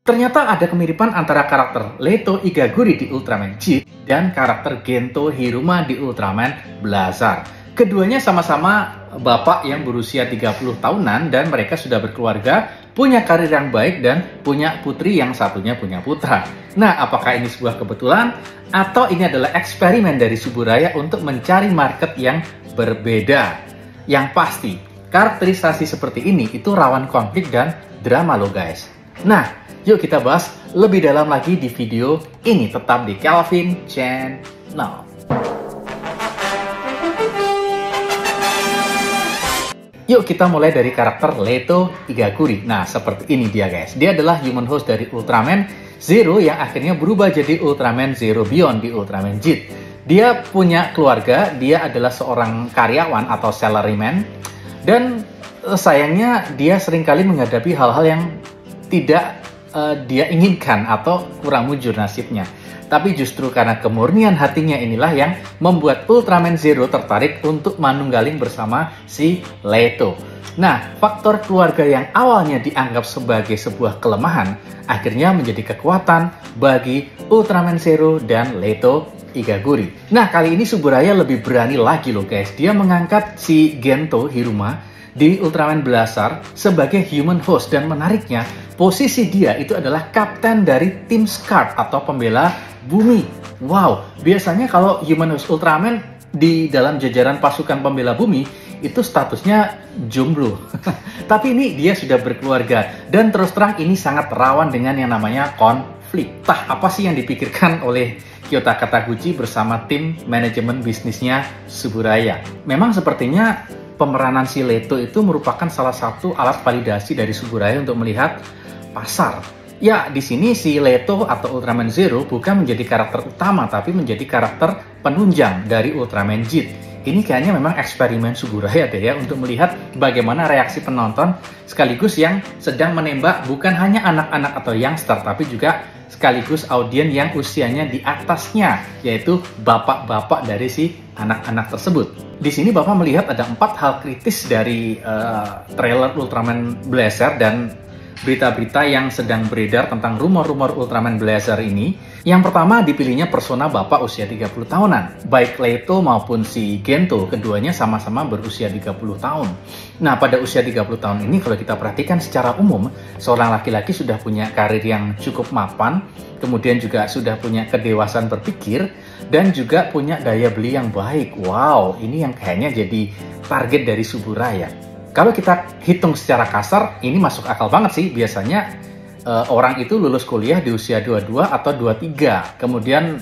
Ternyata ada kemiripan antara karakter Leto Igaguri di Ultraman Jit dan karakter Gento Hiruma di Ultraman Blazar. Keduanya sama-sama bapak yang berusia 30 tahunan dan mereka sudah berkeluarga, punya karir yang baik dan punya putri yang satunya punya putra. Nah, apakah ini sebuah kebetulan atau ini adalah eksperimen dari Suburaya untuk mencari market yang berbeda? Yang pasti, karakterisasi seperti ini itu rawan konflik dan drama loh guys. Nah, yuk kita bahas lebih dalam lagi di video ini, tetap di Kelvin Channel. Yuk kita mulai dari karakter Leto Igaguri. Nah, seperti ini dia guys. Dia adalah human host dari Ultraman Zero yang akhirnya berubah jadi Ultraman Zero Beyond di Ultraman Jit. Dia punya keluarga, dia adalah seorang karyawan atau salaryman. Dan sayangnya dia seringkali menghadapi hal-hal yang tidak dia inginkan atau kurang mujur nasibnya. Tapi justru karena kemurnian hatinya inilah yang membuat Ultraman Zero tertarik untuk manunggaling bersama si Leto. Nah, faktor keluarga yang awalnya dianggap sebagai sebuah kelemahan, akhirnya menjadi kekuatan bagi Ultraman Zero dan Leto Igaguri. Nah, kali ini Suburaya lebih berani lagi loh guys. Dia mengangkat si Gento Hiruma di Ultraman Blazar sebagai human host, dan menariknya posisi dia itu adalah kapten dari tim Scarp atau pembela bumi. Wow, biasanya kalau human host Ultraman di dalam jajaran pasukan pembela bumi itu statusnya jomblo. Tapi ini dia sudah berkeluarga dan terus terang ini sangat rawan dengan yang namanya konflik. Tah, apa sih yang dipikirkan oleh Kyota Kataguchi bersama tim manajemen bisnisnya Suburaya? Memang sepertinya pemeranan si Leto itu merupakan salah satu alat validasi dari Suburaya untuk melihat pasar. Ya, di sini si Leto atau Ultraman Zero bukan menjadi karakter utama, tapi menjadi karakter penunjang dari Ultraman Jit. Ini kayaknya memang eksperimen Suburaya deh ya, untuk melihat bagaimana reaksi penonton sekaligus yang sedang menembak bukan hanya anak-anak atau youngster, tapi juga sekaligus audiens yang usianya di atasnya, yaitu bapak-bapak dari si anak-anak tersebut. Di sini Bapak melihat ada 4 hal kritis dari trailer Ultraman Blazar dan berita-berita yang sedang beredar tentang rumor-rumor Ultraman Blazar ini. Yang pertama, dipilihnya persona bapak usia 30 tahunan. Baik Leto maupun si Gento, keduanya sama-sama berusia 30 tahun. Nah, pada usia 30 tahun ini kalau kita perhatikan secara umum, seorang laki-laki sudah punya karir yang cukup mapan, kemudian juga sudah punya kedewasaan berpikir, dan juga punya daya beli yang baik. Wow, ini yang kayaknya jadi target dari Suburaya. Kalau kita hitung secara kasar, ini masuk akal banget sih. Biasanya orang itu lulus kuliah di usia 22 atau 23, kemudian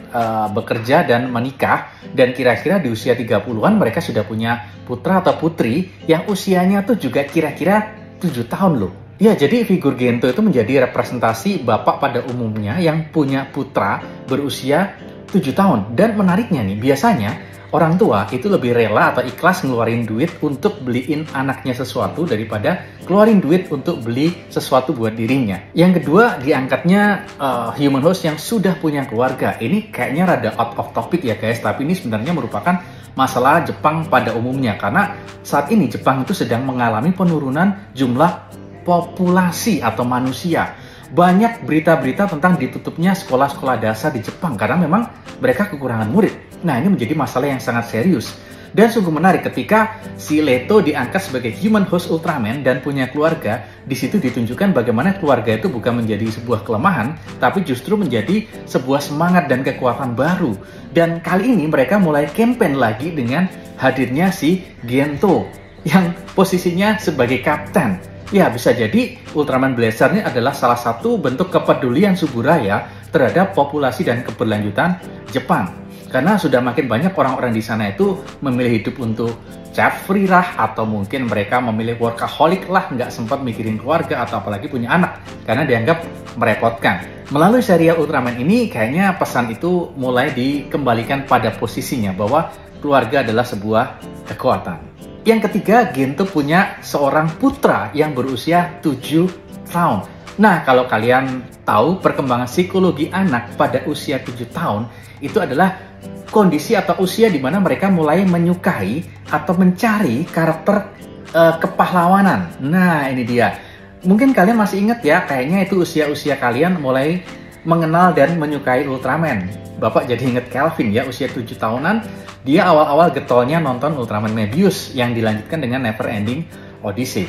bekerja dan menikah, dan kira-kira di usia 30-an mereka sudah punya putra atau putri yang usianya tuh juga kira-kira 7 tahun loh. Ya, jadi figur Gento itu menjadi representasi bapak pada umumnya yang punya putra berusia 7 tahun. Dan menariknya nih, biasanya orang tua itu lebih rela atau ikhlas ngeluarin duit untuk beliin anaknya sesuatu daripada keluarin duit untuk beli sesuatu buat dirinya. Yang kedua, diangkatnya human host yang sudah punya keluarga. Ini kayaknya rada out of topic ya guys, tapi ini sebenarnya merupakan masalah Jepang pada umumnya. Karena saat ini Jepang itu sedang mengalami penurunan jumlah populasi atau manusia. Banyak berita-berita tentang ditutupnya sekolah-sekolah dasar di Jepang karena memang mereka kekurangan murid. Nah, ini menjadi masalah yang sangat serius. Dan sungguh menarik ketika si Leto diangkat sebagai human host Ultraman dan punya keluarga. Di situ ditunjukkan bagaimana keluarga itu bukan menjadi sebuah kelemahan, tapi justru menjadi sebuah semangat dan kekuatan baru. Dan kali ini mereka mulai campaign lagi dengan hadirnya si Gento yang posisinya sebagai kapten. Ya, bisa jadi Ultraman Blazar ini adalah salah satu bentuk kepedulian Suburaya terhadap populasi dan keberlanjutan Jepang. Karena sudah makin banyak orang-orang di sana itu memilih hidup untuk child free lah, atau mungkin mereka memilih workaholic lah, nggak sempat mikirin keluarga atau apalagi punya anak, karena dianggap merepotkan. Melalui serial Ultraman ini, kayaknya pesan itu mulai dikembalikan pada posisinya, bahwa keluarga adalah sebuah kekuatan. Yang ketiga, Gento punya seorang putra yang berusia 7 tahun. Nah, kalau kalian tahu perkembangan psikologi anak pada usia 7 tahun, itu adalah kondisi atau usia di mana mereka mulai menyukai atau mencari karakter kepahlawanan. Nah, ini dia. Mungkin kalian masih ingat ya, kayaknya itu usia-usia kalian mulai mengenal dan menyukai Ultraman. Bapak jadi inget Calvin ya, usia 7 tahunan, dia awal-awal getolnya nonton Ultraman Mebius yang dilanjutkan dengan Never Ending Odyssey.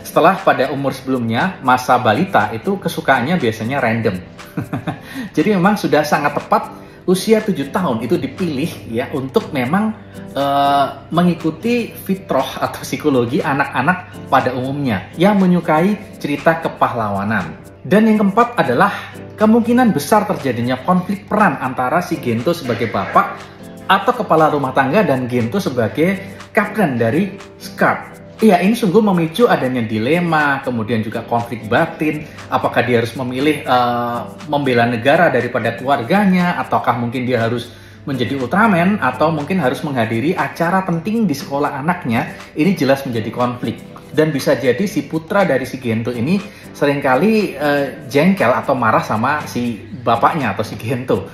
Setelah pada umur sebelumnya, masa balita itu kesukaannya biasanya random. Jadi memang sudah sangat tepat usia 7 tahun itu dipilih ya untuk memang mengikuti fitrah atau psikologi anak-anak pada umumnya yang menyukai cerita kepahlawanan. Dan yang keempat adalah kemungkinan besar terjadinya konflik peran antara si Gento sebagai bapak atau kepala rumah tangga dan Gento sebagai kapten dari Scarp. Iya, ini sungguh memicu adanya dilema, kemudian juga konflik batin. Apakah dia harus memilih membela negara daripada keluarganya, ataukah mungkin dia harus menjadi Ultraman, atau mungkin harus menghadiri acara penting di sekolah anaknya. Ini jelas menjadi konflik. Dan bisa jadi si putra dari si Gento ini seringkali jengkel atau marah sama si bapaknya atau si Gento.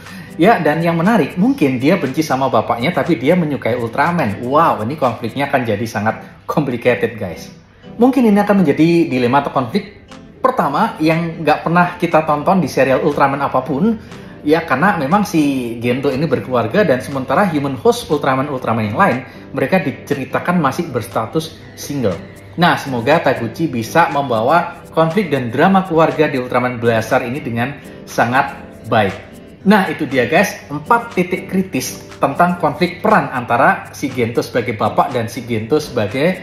Ya, dan yang menarik, mungkin dia benci sama bapaknya tapi dia menyukai Ultraman. Wow, ini konfliknya akan jadi sangat complicated, guys. Mungkin ini akan menjadi dilema atau konflik pertama yang nggak pernah kita tonton di serial Ultraman apapun. Ya, karena memang si Gento ini berkeluarga dan sementara human host Ultraman-Ultraman yang lain, mereka diceritakan masih berstatus single. Nah, semoga Taguchi bisa membawa konflik dan drama keluarga di Ultraman Blazar ini dengan sangat baik. Nah, itu dia guys, 4 titik kritis tentang konflik peran antara si Gento sebagai bapak dan si Gento sebagai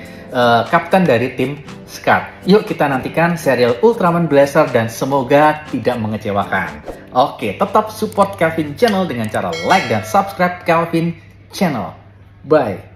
kapten dari tim Scarp. Yuk kita nantikan serial Ultraman Blazar dan semoga tidak mengecewakan. Oke, tetap support Calvin Channel dengan cara like dan subscribe Calvin Channel. Bye!